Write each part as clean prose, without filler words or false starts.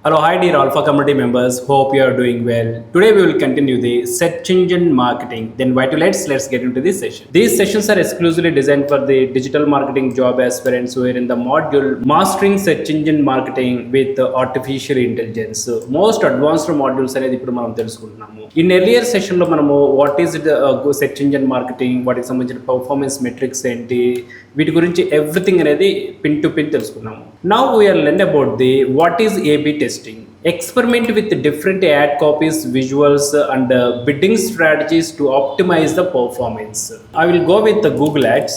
Hello, hi dear Alpha community members. Hope you are doing well. Today we will continue the search engine marketing. Then why to let's get into this session. These sessions are exclusively designed for the digital marketing job aspirants who are in the module Mastering Search Engine Marketing with Artificial Intelligence. Most advanced modules అనేది ఇప్పుడు మనం తెలుసుకుంటున్నాము. In earlier session లో మనము what is the search engine marketing, వాటికి సంబంధించిన performance metrics ఏంటి, వీటి గురించి ఎవ్రీథింగ్ అనేది పిన్ టు పిన్ తెలుసుకున్నాము. Now we are learning about the what is A/B testing. Experiment with different ad copies, visuals and bidding strategies to optimize the performance. I will go with the Google Ads.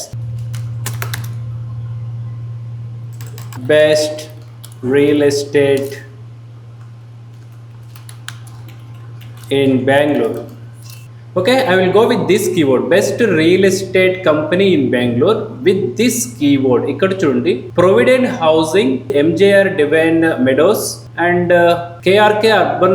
Best real estate in Bangalore. Okay, I will go with this keyword, best real estate company in Bangalore. With this keyword ikkada chudandi, Provident Housing, MJR Divine Meadows and KRK Urban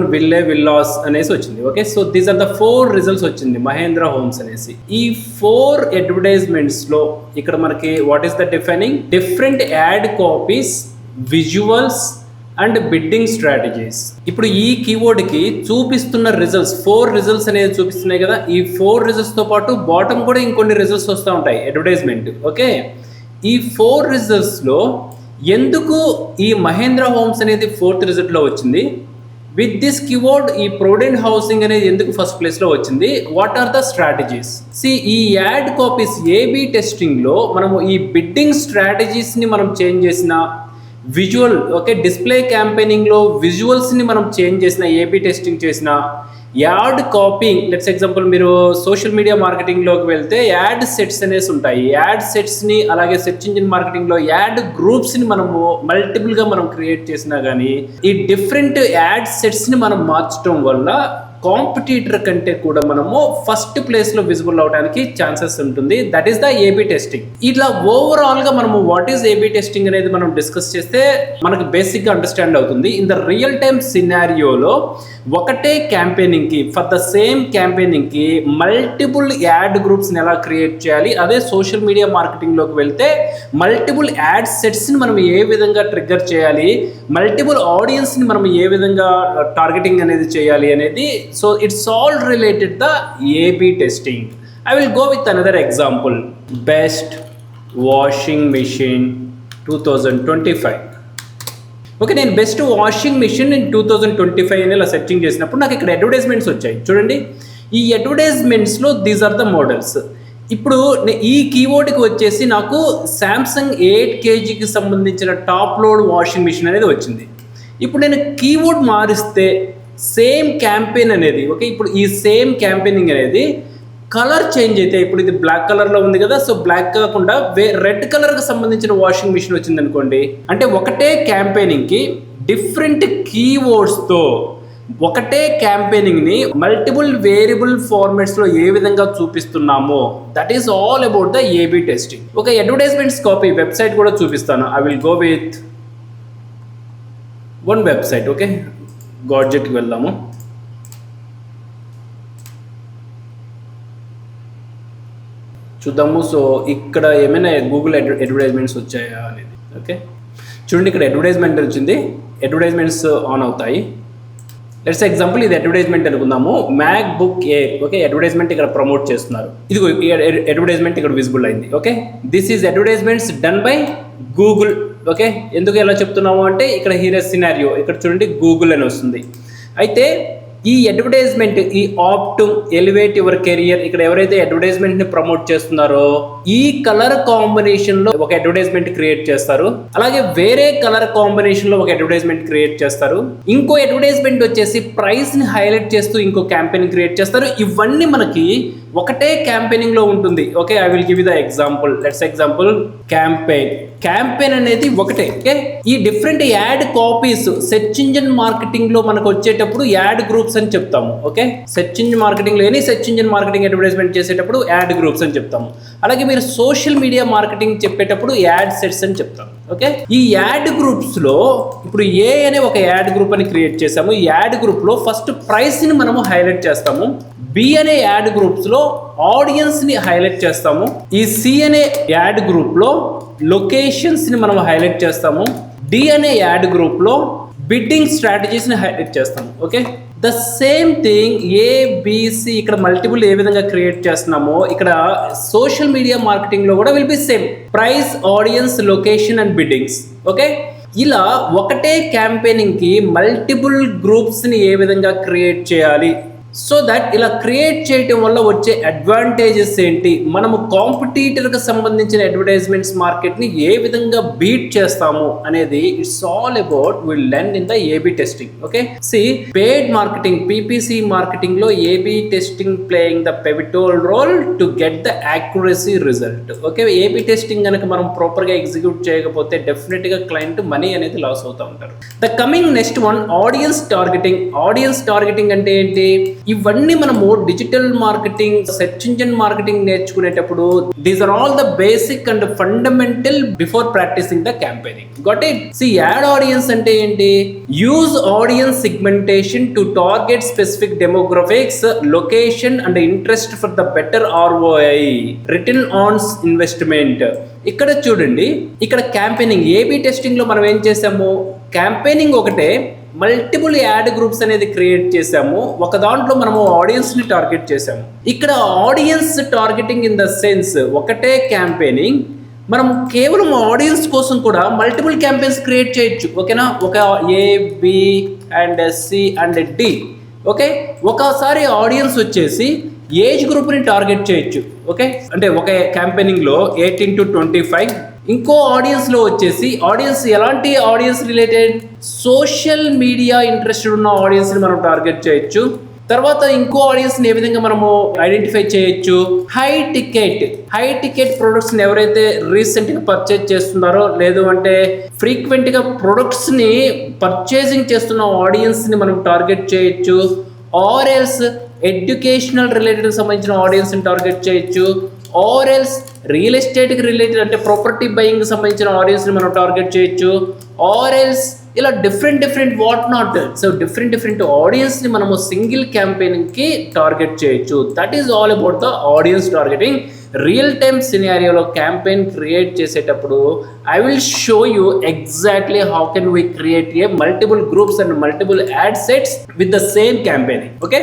Villas అనేసి వచ్చింది. Okay, so these are the 4 results వచ్చింది Mahendra homes అనేసి. ఈ 4 advertisements లో ఇక్కడ మనకి what is the defining different ad copies, visuals and bidding strategies. ఇప్పుడు ఈ కీవర్డ్కి చూపిస్తున్న రిజల్ట్స్ 4 రిజల్ట్స్ అనేది చూపిస్తున్నాయి కదా. ఈ 4 రిజల్ట్స్తో పాటు బాటమ్ కూడా ఇంకొన్ని రిజల్ట్స్ వస్తూ ఉంటాయి అడ్వర్టైజ్మెంట్. ఓకే, ఈ 4 రిజల్ట్స్లో ఎందుకు ఈ మహేంద్ర హోమ్స్ అనేది 4th రిజల్ట్లో వచ్చింది, విత్ దిస్ కీవర్డ్ ఈ ప్రొవిడెంట్ హౌసింగ్ అనేది ఎందుకు ఫస్ట్ ప్లేస్లో వచ్చింది, వాట్ ఆర్ ద స్ట్రాటజీస్. ఈ యాడ్ కాపీస్ ఏబీ టెస్టింగ్లో మనము ఈ బిడ్డింగ్ స్ట్రాటజీస్ని మనం చేంజ్ చేసిన, విజువల్ ఓకే డిస్ప్లే క్యాంపెయినింగ్లో విజువల్స్ని మనం చేంజ్ చేసిన, ఏబీ టెస్టింగ్ చేసిన, యాడ్ కాపింగ్ లెట్స్ ఎగ్జాంపుల్ మీరు సోషల్ మీడియా మార్కెటింగ్లోకి వెళ్తే యాడ్ సెట్స్ అనేసి ఉంటాయి. యాడ్ సెట్స్ని అలాగే సెర్చ్ ఇంజిన్ మార్కెటింగ్లో యాడ్ గ్రూప్స్ని మనము మల్టిపుల్గా మనం క్రియేట్ చేసినా కానీ ఈ డిఫరెంట్ యాడ్ సెట్స్ని మనం మార్చడం వల్ల కాంపిటీటర్ కంటే కూడా మనము ఫస్ట్ ప్లేస్లో విజిబుల్ అవడానికి ఛాన్సెస్ ఉంటుంది. That is the AB testing. ఇట్లా ఓవరాల్గా మనము వాట్ ఈస్ ఏబీ టెస్టింగ్ అనేది మనం డిస్కస్ చేస్తే మనకు బేసిక్గా అండర్స్టాండ్ అవుతుంది. ఇన్ ద రియల్ టైమ్ సినారియోలో ఒకటే క్యాంపెయినింగ్కి ఫర్ ద సేమ్ క్యాంపెయినింగ్కి మల్టిపుల్ యాడ్ గ్రూప్స్ని ఎలా క్రియేట్ చేయాలి, అదే సోషల్ మీడియా మార్కెటింగ్లోకి వెళ్తే మల్టిపుల్ యాడ్ సెట్స్ని మనం ఏ విధంగా ట్రిగ్గర్ చేయాలి, మల్టిపుల్ ఆడియన్స్ని మనం ఏ విధంగా టార్గెటింగ్ అనేది చేయాలి అనేది. So it's all related the A/B testing. I will go with another example. Best washing machine 2025. Okay, నేను బెస్ట్ వాషింగ్ మిషన్ ఇన్ 2025 అని ఇలా సెర్చింగ్ చేసినప్పుడు నాకు ఇక్కడ అడ్వర్టైజ్మెంట్స్ వచ్చాయి. చూడండి, ఈ అడ్వర్టైజ్మెంట్స్లో దీస్ ఆర్ ద మోడల్స్. ఇప్పుడు ఈ కీవర్డ్కి వచ్చేసి నాకు శాంసంగ్ 8 kgకి సంబంధించిన టాప్ లోడ్ వాషింగ్ మిషన్ అనేది వచ్చింది. ఇప్పుడు నేను కీవర్డ్ మారిస్తే సేమ్ క్యాంపెయిన్ అనేది ఓకే, ఇప్పుడు ఈ సేమ్ క్యాంపెయినింగ్ అనేది కలర్ చేంజ్ అయితే, ఇప్పుడు ఇది బ్లాక్ కలర్లో ఉంది కదా, సో బ్లాక్ కాకుండా రెడ్ కలర్కి సంబంధించిన వాషింగ్ మిషన్ వచ్చింది అనుకోండి, అంటే ఒకటే క్యాంపెయినింగ్కి డిఫరెంట్ కీవర్డ్స్తో ఒకటే క్యాంపెయినింగ్ని మల్టిపుల్ వేరియబుల్ ఫార్మాట్స్లో ఏ విధంగా చూపిస్తున్నామో that is all about the AB testing. ఒక అడ్వర్టైజ్మెంట్స్ కాపీ వెబ్సైట్ కూడా చూపిస్తాను. I will go with one website. Okay, గాడ్జెట్కి వెళ్దాము. చూద్దాము. సో ఇక్కడ ఏమైనా గూగుల్ అడ్వర్టైజ్మెంట్స్ వచ్చాయా అనేది. ఓకే, చూడండి, ఇక్కడ అడ్వర్టైజ్మెంట్ వచ్చింది, అడ్వర్టైజ్మెంట్స్ ఆన్ అవుతాయి. లెట్స్ ఎగ్జాంపుల్ ఇది అడ్వర్టైజ్మెంట్ అనుకుందాము, MacBook air. Okay, advertisement ఇక్కడ ప్రమోట్ చేస్తున్నారు. ఇదిగో ఈ అడ్వర్టైజ్మెంట్ ఇక్కడ విజిబుల్ అయింది. Okay, this is advertisements done by Google. Okay, ఎందుకు ఎలా చెప్తున్నాము అంటే ఇక్కడ హీరస్ సినారియో ఇక్కడ చూడండి గూగుల్ అని వస్తుంది. అయితే ఈ అడ్వర్టైజ్మెంట్ ఈ ఆప్ట్ ఎలివేట్ యువర్ కెరియర్ ఇక్కడ ఎవరైతే అడ్వర్టైజ్మెంట్ని ప్రమోట్ చేస్తున్నారో ఈ కలర్ కాంబినేషన్లో ఒక అడ్వర్టైజ్మెంట్ క్రియేట్ చేస్తారు, అలాగే వేరే కలర్ కాంబినేషన్లో ఒక అడ్వర్టైజ్మెంట్ క్రియేట్ చేస్తారు, ఇంకో అడ్వర్టైజ్మెంట్ వచ్చేసి ప్రైస్ని హైలైట్ చేస్తూ ఇంకో క్యాంపెయిన్ క్రియేట్ చేస్తారు. ఇవన్నీ మనకి ఒకటే క్యాంపెయినింగ్లో ఉంటుంది. Okay, I will give the example. Let's example campaign అనేది ఒకటే. ఓకే, ఈ different ad copies search engine మార్కెటింగ్లో మనకు వచ్చేటప్పుడు యాడ్ గ్రూప్స్ అని చెప్తాము. ఓకే, సెర్చ్ ఇంజిన్ మార్కెటింగ్లో any search engine marketing advertisement చేసేటప్పుడు యాడ్ గ్రూప్స్ అని చెప్తాము. అలాగే మీరు సోషల్ మీడియా మార్కెటింగ్ చెప్పేటప్పుడు యాడ్ సెట్స్ అని చెప్తాం. ఓకే, ఈ యాడ్ గ్రూప్స్లో ఇప్పుడు ఏ అనే ఒక యాడ్ గ్రూప్ అని క్రియేట్ చేసాము. ఈ యాడ్ గ్రూప్లో ఫస్ట్ ప్రైస్ని మనము హైలైట్ చేస్తాము. బి అనే యాడ్ గ్రూప్స్లో ఆడియన్స్ని హైలైట్ చేస్తాము. ఈ సి అనే యాడ్ గ్రూప్లో లొకేషన్స్ని మనం హైలైట్ చేస్తాము. డి అనే యాడ్ గ్రూప్లో బిడ్డింగ్ స్ట్రాటజీస్ని హైలైట్ చేస్తాం. Okay, the same thing ABC ఇక్కడ మల్టిపుల్ ఏ విధంగా క్రియేట్ చేస్తున్నామో ఇక్కడ సోషల్ మీడియా మార్కెటింగ్లో కూడా will be same. Price, audience, location and biddings. Okay, ఇలా ఒకటే క్యాంపెయినింగ్కి మల్టిపుల్ గ్రూప్స్ని ఏ విధంగా క్రియేట్ చేయాలి, సో దట్ ఇలా క్రియేట్ చేయటం వల్ల వచ్చే అడ్వాంటేజెస్ ఏంటి, మనము కాంపిటీటర్కి సంబంధించిన అడ్వర్టైజ్మెంట్స్ మార్కెట్ని ఏ విధంగా బీట్ చేస్తాము అనేది it's all about will learn in the AB testing. Okay, see paid marketing, PPC marketing లో AB testing playing the pivotal role to get the accuracy result. Okay, AB testing కనుక మనం ప్రాపర్గా execute చేయకపోతే డెఫినెట్గా client money అనేది loss అవుతూ ఉంటారు. The coming next one, audience targeting. Audience targeting అంటే ఏంటి? ఇవన్నీ మనము digital marketing, search engine marketing నేర్చుకునేటప్పుడు these are all the basic and fundamental before practising the campaigning. Got it? See ad audience అంటే ఏంటి? Use audience segmentation to target specific demographics, location and interest for the better ROI, return on investment. ఇక్కడ చూడండి, ఇక్కడ campaigning AB testing లో మనం ఏం చేసాము, campaigning ఒకటే, మల్టిపుల్ యాడ్ గ్రూప్స్ అనేది క్రియేట్ చేసాము. ఒక దాంట్లో మనము ఆడియన్స్ని టార్గెట్ చేసాము. ఇక్కడ audience targeting in the sense ఒకటే క్యాంపెయినింగ్, మనం కేవలం ఆడియన్స్ కోసం కూడా మల్టిపుల్ క్యాంపెయిన్స్ క్రియేట్ చేయొచ్చు. ఓకేనా, ఒక A, B and C and D. Okay, ఒకసారి ఆడియన్స్ వచ్చేసి ఏజ్ గ్రూప్ని టార్గెట్ చేయొచ్చు. ఓకే, అంటే ఒక క్యాంపెయినింగ్లో 18 to 25. ఇంకో ఆడియన్స్లో వచ్చేసి ఆడియన్స్ ఎలాంటి audience related, social media interested ఉన్న ఆడియన్స్ని మనం టార్గెట్ చేయొచ్చు. తర్వాత ఇంకో ఆడియన్స్ని ఏ విధంగా మనము ఐడెంటిఫై చేయొచ్చు, హై టికెట్ ప్రొడక్ట్స్ని ఎవరైతే రీసెంట్గా పర్చేజ్ చేస్తున్నారో, లేదు అంటే ఫ్రీక్వెంట్గా ప్రొడక్ట్స్ని పర్చేసింగ్ చేస్తున్న ఆడియన్స్ని మనం టార్గెట్ చేయొచ్చు. ఆర్ ఎల్స్ ఎడ్యుకేషనల్ రిలేటెడ్ సంబంధించిన ఆడియన్స్ని టార్గెట్ చేయొచ్చు. ఆర్ ఎల్స్ రియల్ ఎస్టేట్కి రిలేటెడ్ అంటే ప్రాపర్టీ బయింగ్ సంబంధించిన ఆడియన్స్ని మనం టార్గెట్ చేయొచ్చు. ఆర్ ఎల్స్ ఇలా different what not. So different ఆడియన్స్ని మనము సింగిల్ క్యాంపెయిన్కి టార్గెట్ చేయొచ్చు. That is all about the audience targeting. Real time సినారియోలో క్యాంపెయిన్ క్రియేట్ చేసేటప్పుడు I will show you exactly how can we create a multiple groups and multiple ad sets with the same campaigning. Okay,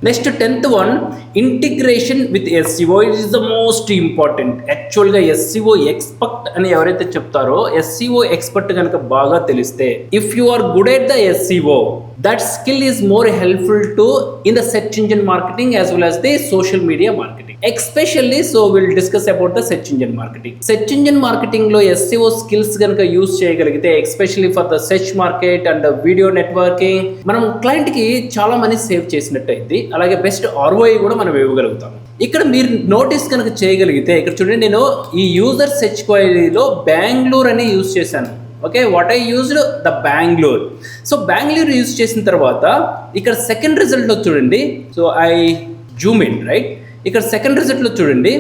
next 10th one, integration with SEO. It is the most important. యాక్చువల్గా SEO expert అని ఎవరైతే చెప్తారో, SEO expert కనుక బాగా తెలిస్తే, if you are good at the SEO, that skill is more helpful to in the search engine marketing as well as the social media marketing. Especially, so we'll discuss about the search engine marketing. Search engine marketing lo SEO skills ganaka use cheyagalite, especially for the search market and the video networking, manam client ki chaala money save chesinattu ayindi. Alage best ROI kuda manam iవ్వగలుగుతాము. ఇక్కడ మీరు notice కనుక చేయగలిగితే, ఇక్కడ చూడండి, నేను ఈ user search క్వైరీలో Bengaluru అని use చేశాను. Okay, what I used the Bengaluru. So Bengaluru use చేసిన తర్వాత ఇక్కడ సెకండ్ రిజల్ట్లో చూడండి, so I Zoom in right, ఇక్కడ సెకండ్ రిజల్ట్లో చూడండి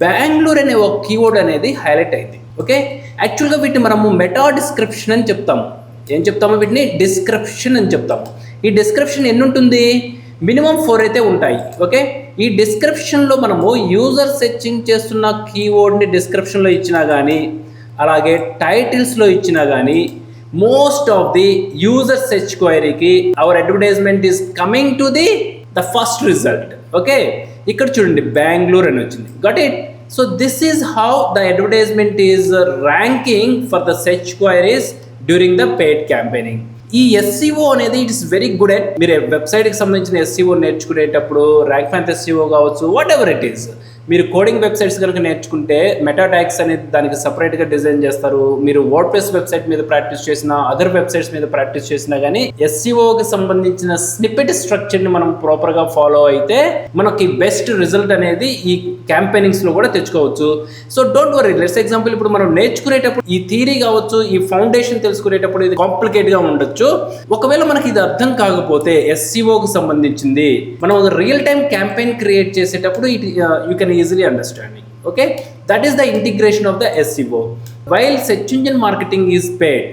బెంగళూరు అనే ఒక కీవర్డ్ అనేది హైలైట్ అయింది. ఓకే, యాక్చువల్గా వీటిని మనము మెటా డిస్క్రిప్షన్ అని చెప్తాము. ఏం చెప్తాము? వీటిని డిస్క్రిప్షన్ అని చెప్తాము. ఈ డిస్క్రిప్షన్ ఎన్ని ఉంటుంది? మినిమం 4 అయితే ఉంటాయి. ఓకే, ఈ డిస్క్రిప్షన్లో మనము యూజర్ సెర్చింగ్ చేస్తున్న కీవర్డ్ని డిస్క్రిప్షన్లో ఇచ్చినా కానీ, అలాగే టైటిల్స్లో ఇచ్చినా కానీ, most of the user search క్వైరీకి our advertisement is coming to the first result. Okay, ఇక్కడ చూడండి బెంగళూరు అని వచ్చింది. Got it? So this is how the advertisement is ranking for the search queries during the paid campaigning. ఈ SEO అనేది it's very good at, మీరు వెబ్సైట్కి సంబంధించిన SEO నేర్చుకునేటప్పుడు ర్యాంక్ మ్యాథ్ SEO కావచ్చు, వాట్ ఎవర్ ఇట్ ఈస్. మీరు coding websites కనుక నేర్చుకుంటే మెటా ట్యాగ్స్ అనేది దానికి సపరేట్గా డిజైన్ చేస్తారు. మీరు వర్డ్ప్రెస్ వెబ్సైట్ మీద ప్రాక్టీస్ చేసినా, అదర్ వెబ్సైట్స్ మీద ప్రాక్టీస్ చేసినా కానీ SEOకి సంబంధించిన స్నిప్పెట్ స్ట్రక్చర్ని మనం ప్రాపర్గా ఫాలో అయితే మనకి బెస్ట్ రిజల్ట్ అనేది ఈ క్యాంపెయినింగ్స్లో కూడా తెచ్చుకోవచ్చు. So don't worry. Let's example, ఇప్పుడు మనం నేర్చుకునేటప్పుడు ఈ థియరీ కావచ్చు, ఈ ఫౌండేషన్ తెలుసుకునేటప్పుడు ఇది కాంప్లికేట్గా ఉండొచ్చు. ఒకవేళ మనకి ఇది అర్థం కాకపోతే SEOకి సంబంధించింది మనం రియల్ టైం క్యాంపెయిన్ క్రియేట్ చేసేటప్పుడు you can easily understanding. Okay, that is the integration of the SEO. While search engine marketing is paid,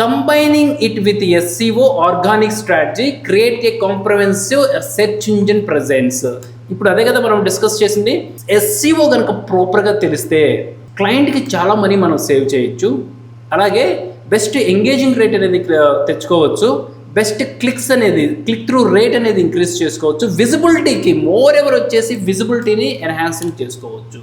combining it with SEO organic strategy create a comprehensive search engine presence. ఇప్పుడు అదే కదా మనం discuss చేసింది. SEO కనుక ప్రాపర్గా తెలిస్తే క్లయింట్కి చాలా మనీ మనం సేవ్ చేయొచ్చు. అలాగే బెస్ట్ ఎంగేజింగ్ రేట్ అనేది తెచ్చుకోవచ్చు, బెస్ట్ క్లిక్ త్రూ రేట్ అనేది ఇంక్రీజ్ చేసుకోవచ్చు, విజిబిలిటీకి మోర్ ఎవర్ వచ్చేసి విజిబిలిటీని ఎన్హాన్సింగ్ చేసుకోవచ్చు.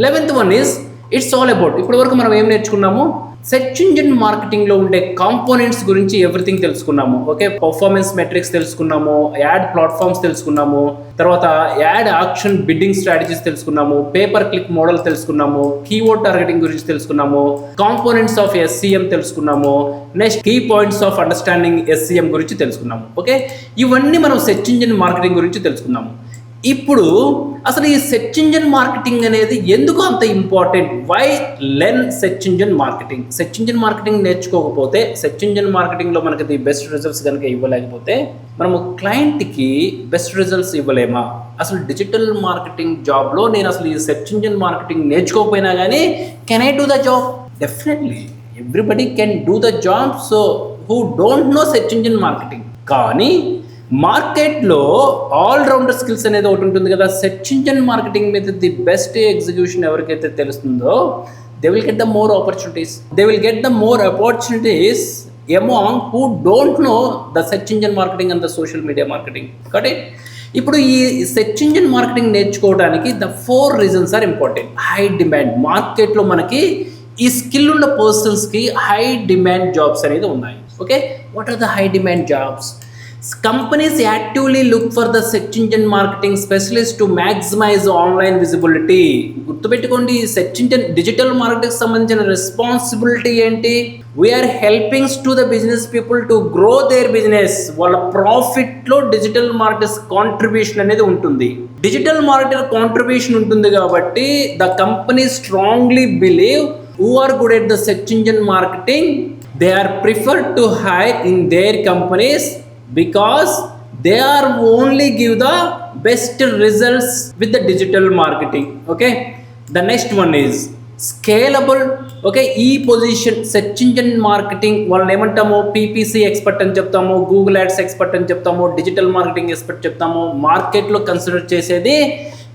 11th one is it's all about, ఇప్పటి వరకు మనం ఏం నేర్చుకున్నాము, సెర్చ్ ఇంజిన్ మార్కెటింగ్లో ఉండే కాంపోనెంట్స్ గురించి ఎవ్రీథింగ్ తెలుసుకున్నాము. ఓకే, పర్ఫార్మెన్స్ మెట్రిక్స్ తెలుసుకున్నాము, యాడ్ ప్లాట్ఫామ్స్ తెలుసుకున్నాము, తర్వాత యాడ్ ఆక్షన్ బిడ్డింగ్ స్ట్రాటజీస్ తెలుసుకున్నాము, పేపర్ క్లిక్ మోడల్ తెలుసుకున్నాము, కీవర్డ్ టార్గెటింగ్ గురించి తెలుసుకున్నాము, కాంపోనెంట్స్ ఆఫ్ SCM తెలుసుకున్నాము, next key points of understanding SCM గురించి తెలుసుకున్నాము. ఓకే, ఇవన్నీ మనం సెర్చ్ ఇంజిన్ మార్కెటింగ్ గురించి తెలుసుకున్నాము. ఇప్పుడు అసలు ఈ సెర్చ్ ఇంజిన్ మార్కెటింగ్ అనేది ఎందుకు అంత important, why learn search engine marketing? Search engine marketing నేర్చుకోకపోతే, సెర్చ్ ఇంజిన్ మార్కెటింగ్లో మనకి ది బెస్ట్ రిజల్ట్స్ కనుక ఇవ్వలేకపోతే మనము క్లయింట్కి బెస్ట్ రిజల్ట్స్ ఇవ్వలేమా? అసలు డిజిటల్ మార్కెటింగ్ జాబ్లో నేను అసలు ఈ సెర్చ్ ఇంజిన్ మార్కెటింగ్ నేర్చుకోకపోయినా కానీ can I do the job? Definitely everybody can do the job, so who don't know search engine marketing. కానీ మార్కెట్లో ఆల్రౌండర్ స్కిల్స్ అనేది ఒకటి ఉంటుంది కదా, సెర్చ్ ఇంజిన్ మార్కెటింగ్ మీద ది బెస్ట్ ఎగ్జిక్యూషన్ ఎవరికైతే తెలుస్తుందో they will get the more opportunities among who don't know the search engine marketing and the social media marketing. కాబట్టి ఇప్పుడు ఈ సెర్చ్ ఇంజిన్ మార్కెటింగ్ నేర్చుకోవడానికి the 4 reasons are important. High demand, మార్కెట్లో మనకి ఈ skill ఉన్న పర్సన్స్కి హై డిమాండ్ జాబ్స్ అనేది ఉన్నాయి. Okay, what are the high demand jobs? Companies actively look for the search engine marketing specialist to maximize online visibility. గుర్తుపెట్టుకోండి, search engine digital marketing సంబంధించిన responsibility ఏంటి? We are helpings to the business people to grow their business. వాళ్ళ ప్రాఫిట్లో digital marketing contribution అనేది ఉంటుంది. Digital marketing contribution ఉంటుంది కాబట్టి the company strongly believe who are good at the search engine marketing, they are preferred to hire in their companies because they are only give the best results with the digital marketing. Okay, the next one is scalable. Okay, ఈ position search engine marketing వాళ్ళని ఏమంటాము, PPC expert అని చెప్తాము, Google ads expert అని చెప్తాము, digital marketing expert చెప్తాము. మార్కెట్లో consider చేసేది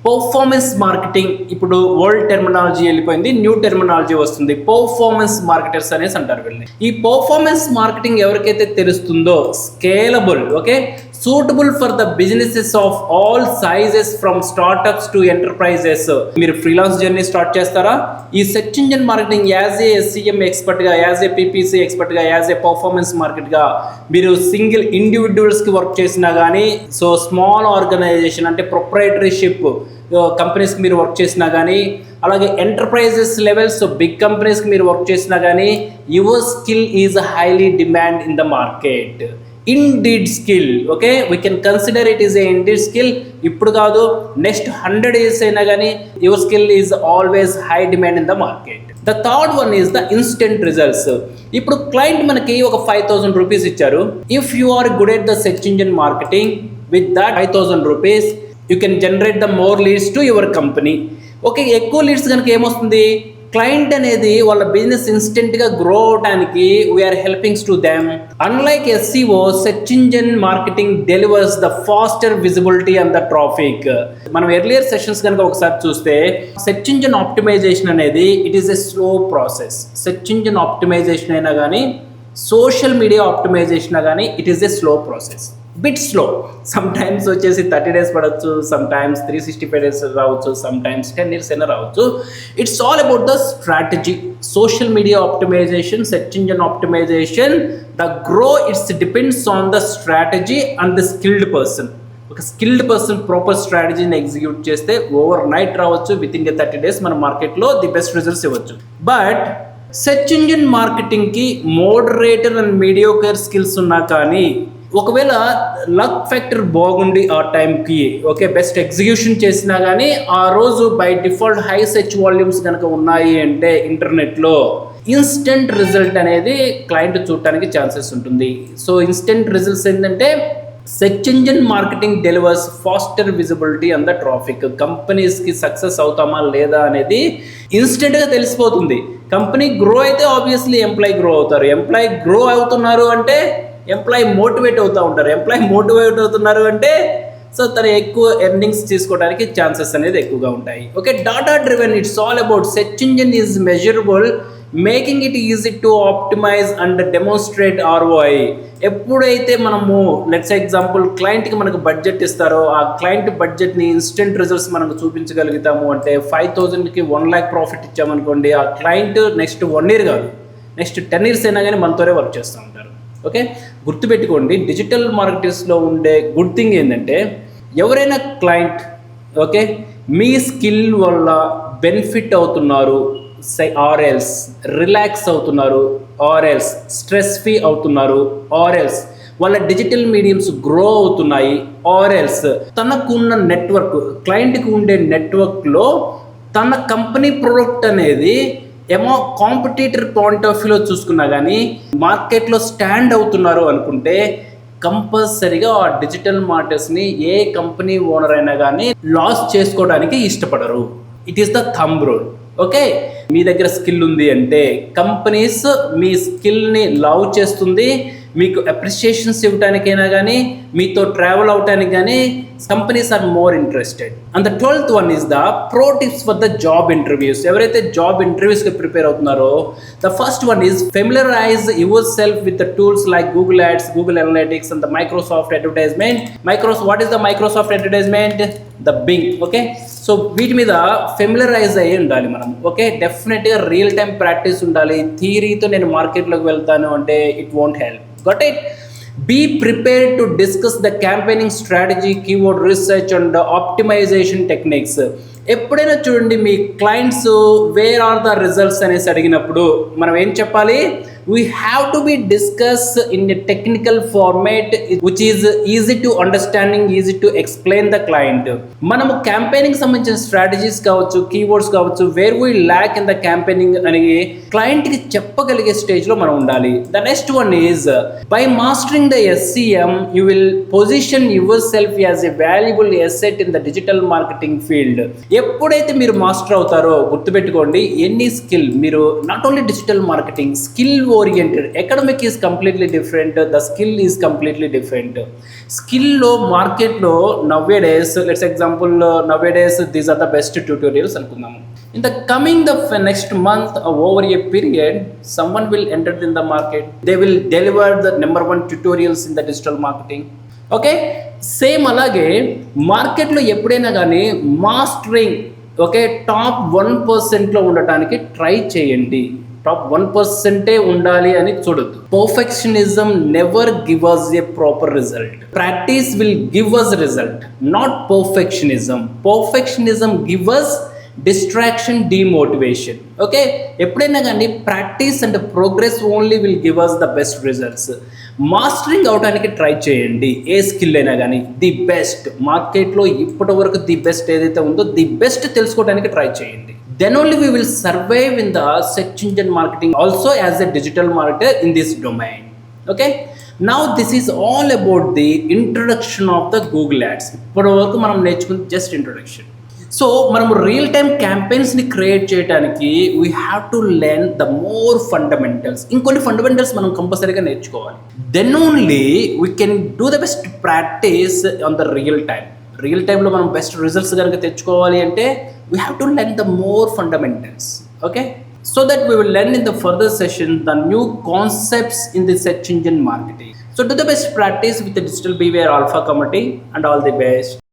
పర్ఫార్మెన్స్ మార్కెటింగ్. ఇప్పుడు ఓల్డ్ టెర్మినాలజీ వెళ్ళిపోయింది, న్యూ టెర్మినాలజీ వస్తుంది. పర్ఫార్మెన్స్ మార్కెటర్స్ అనేసి అంటారు వీళ్ళని. ఈ పర్ఫార్మెన్స్ మార్కెటింగ్ ఎవరికైతే తెలుస్తుందో, scalable, okay, suitable for the businesses of all sizes from startups to enterprises. మీరు ఫ్రీలాన్స్ జర్నీ స్టార్ట్ చేస్తారా? ఈ search engine marketing as a SCM ఎక్స్పర్ట్గా, యాజ్ ఏ PPC ఎక్స్పర్ట్గా, యాజ్ ఏ పర్ఫార్మెన్స్ మార్కెట్గా మీరు సింగిల్ ఇండివిజువల్స్కి వర్క్ చేసినా కానీ, సో స్మాల్ ఆర్గనైజేషన్ అంటే ప్రొప్రైటరీషిప్ కంపెనీస్కి మీరు వర్క్ చేసినా కానీ, అలాగే ఎంటర్ప్రైజెస్ లెవెల్స్ బిగ్ కంపెనీస్కి మీరు వర్క్ చేసినా కానీ, your skill is highly demand in the market. Indeed skill, okay, we can consider it is a indeed skill. ఇప్పుడు కాదు, నెక్స్ట్ 100 years అయినా కానీ your skill is always high demand in the market. The third one is the instant results. ఇప్పుడు client మనకి ఒక 5,000 rupees ఇచ్చారు. If you are good at the search engine marketing, with that 5,000 rupees you can generate the more leads to your company. Okay, ఎక్కువ leads కనుక ఏమొస్తుంది, client అనేది వాళ్ళ business ఇన్స్టెంట్గా గ్రో అవడానికి we are helpings to them. Unlike SEO, search engine marketing delivers the faster visibility and the traffic. మనం earlier sessions కనుక ఒకసారి చూస్తే, సెర్చ్ ఇంజిన్ ఆప్టిమైజేషన్ అనేది it is a slow process. Search engine optimization అయినా కానీ, social media optimization కానీ it is a slow process. Bit slow, sometimes వచ్చేసి 30 days పడవచ్చు, సమ్ టైమ్స్ 365 days రావచ్చు, సమ్ టైమ్స్ 10 years అయినా రావచ్చు. It's all about the strategy. Social media optimization, search engine optimization, the grow it's depends on the strategy and the skilled person. ఒక skilled person proper స్ట్రాటజీని execute చేస్తే overnight రావచ్చు, within 30 days మన మార్కెట్లో the best results ఇవ్వచ్చు. But search engine మార్కెటింగ్కి moderator and mediocre skills ఉన్నా కానీ, ఒకవేళ లక్ ఫ్యాక్టర్ బాగుండి ఆ టైంకి, ఓకే, బెస్ట్ ఎగ్జిక్యూషన్ చేసినా కానీ, ఆ రోజు by default high search volumes కనుక ఉన్నాయి అంటే ఇంటర్నెట్లో, ఇన్స్టెంట్ రిజల్ట్ అనేది క్లయింట్ చూడటానికి ఛాన్సెస్ ఉంటుంది. సో ఇన్స్టెంట్ రిజల్ట్స్ ఏంటంటే, search engine marketing delivers faster visibility and the traffic. కంపెనీస్కి సక్సెస్ అవుతామా లేదా అనేది ఇన్స్టెంట్గా తెలిసిపోతుంది. కంపెనీ గ్రో అయితే ఆబ్వియస్లీ ఎంప్లాయీ గ్రో అవుతారు. ఎంప్లాయీ గ్రో అవుతున్నారు అంటే ఎంప్లాయీ మోటివేట్ అవుతూ ఉంటారు. ఎంప్లాయీ మోటివేట్ అవుతున్నారు అంటే సో తను ఎక్కువ ఎర్నింగ్స్ తీసుకోవడానికి ఛాన్సెస్ అనేది ఎక్కువగా ఉంటాయి. Okay, data driven, it's all about search engine is measurable making it easy to optimise and demonstrate ROI. ఎప్పుడైతే మనము లెట్స్ ఎగ్జాంపుల్ క్లయింట్కి మనకు బడ్జెట్ ఇస్తారో ఆ క్లయింట్ బడ్జెట్ని ఇన్స్టెంట్ రిజల్ట్స్ మనకు చూపించగలుగుతాము అంటే 5,000కి 1 lakh ప్రాఫిట్ ఇచ్చామనుకోండి, ఆ క్లయింట్ నెక్స్ట్ 1 year కాదు, నెక్స్ట్ 10 years అయినా కానీ మనతోనే వర్క్ చేస్తూ ఉంటారు. ఓకే, గుర్తుపెట్టుకోండి, డిజిటల్ మార్కెటింగ్స్లో ఉండే గుడ్ థింగ్ ఏంటంటే ఎవరైనా క్లయింట్ ఓకే మీ స్కిల్ వల్ల బెనిఫిట్ అవుతున్నారు, ఆర్ ఎల్స్ రిలాక్స్ అవుతున్నారు, ఆర్ ఎల్స్ స్ట్రెస్ ఫ్రీ అవుతున్నారు, ఆర్ ఎల్స్ వాళ్ళ డిజిటల్ మీడియంస్ గ్రో అవుతున్నాయి, ఆర్ ఎల్స్ తనకున్న నెట్వర్క్, క్లయింట్కి ఉండే నెట్వర్క్లో తన కంపెనీ ప్రోడక్ట్ అనేది ఏమో కాంపిటీటర్ పాయింట్ ఆఫ్ వ్యూలో చూసుకున్నా కానీ మార్కెట్లో స్టాండ్ అవుతున్నారు అనుకుంటే కంపల్సరీగా ఆ డిజిటల్ మార్కెట్స్ని ఏ కంపెనీ ఓనర్ అయినా కానీ లాస్ చేసుకోవడానికి ఇష్టపడరు. It is the thumb rule. Okay, మీ దగ్గర స్కిల్ ఉంది అంటే కంపెనీస్ మీ స్కిల్ని లవ్ చేస్తుంది, మీకు అప్రిషియేషన్స్ ఇవ్వడానికైనా కానీ మీతో ట్రావెల్ అవడానికి కానీ companies are more interested. And the 12th one is the pro tips for the job interviews. ఎవరైతే జాబ్ ఇంటర్వ్యూస్కి ప్రిపేర్ అవుతున్నారో the first one is familiarise yourself with the tools like Google ads, Google analytics and the Microsoft advertisement. What is the Microsoft advertisement? The Bing. Okay, so వీటి మీద familiarise అయ్యి ఉండాలి మనం. Okay, డెఫినెట్గా real time practice ఉండాలి. థియరీతో నేను మార్కెట్లోకి వెళ్తాను అంటే it won't help. Got it? Be prepared to discuss the campaigning strategy, keyword research and optimization techniques. ఎప్పుడైనా చూడండి మీ clients where are the results అనేసి అడిగినప్పుడు మనం ఏం చెప్పాలి? we have to be discussed in a technical format which is easy to understanding, easy to explain the client. మనము campaigning సంబంధించిన స్ట్రాటజీస్ కావచ్చు, కీవర్డ్స్ కావచ్చు, where we lakh in the campaigning అని క్లయింట్కి చెప్పగలిగే స్టేజ్లో మనం ఉండాలి. The next one is by mastering the SCM you will position yourself as a valuable asset in the digital marketing field. ఎప్పుడైతే మీరు మాస్టర్ అవుతారో గుర్తుపెట్టుకోండి, ఎనీ స్కిల్ మీరు not only digital marketing, skill oriented. Academic is completely different, the skill is completely different. Skill లో మార్కెట్లో nowadays, let's example nowadays these are the best tutorials అనుకుందాము. In the coming the next month or over a period, someone will enter in the market, they will deliver the number 1 tutorials in the digital marketing. Okay, same అలాగే మార్కెట్లో ఎప్పుడైనా కానీ mastering okay top 1%లో ఉండటానికి try చేయండి. Top 1% ఉండాలి అని చూడొద్దు. Perfectionism never give us a proper result. Practice will give us result, not perfectionism. Perfectionism give us distraction, demotivation. Okay, ఎప్పుడైనా కానీ practice and progress only will give us the best results. Mastering అవడానికి try చేయండి, ఏ skill అయినా కానీ. The best మార్కెట్లో ఇప్పటి వరకు ది బెస్ట్ ఏదైతే ఉందో ది బెస్ట్ తెలుసుకోవడానికి ట్రై చేయండి. Then only we will survive in the search engine marketing also as a digital marketer in this domain. Okay, now this is all about the introduction of the Google Ads. ఇప్పటి వరకు మనం నేర్చుకున్న just introduction. So మనం real time క్యాంపెయిన్స్ని create చేయడానికి we have to learn the more fundamentals. ఇంకొన్ని fundamentals మనం కంపల్సరీగా నేర్చుకోవాలి. Then only we can do the best practice on the real time. Real టైంలో మనం బెస్ట్ రిజల్ట్స్ కనుక తెచ్చుకోవాలి అంటే we have to learn the more fundamentals, okay, so that we will learn in the further session the new concepts in the search engine marketing. So do the best practice with the Digital BWare Alpha community and all the best.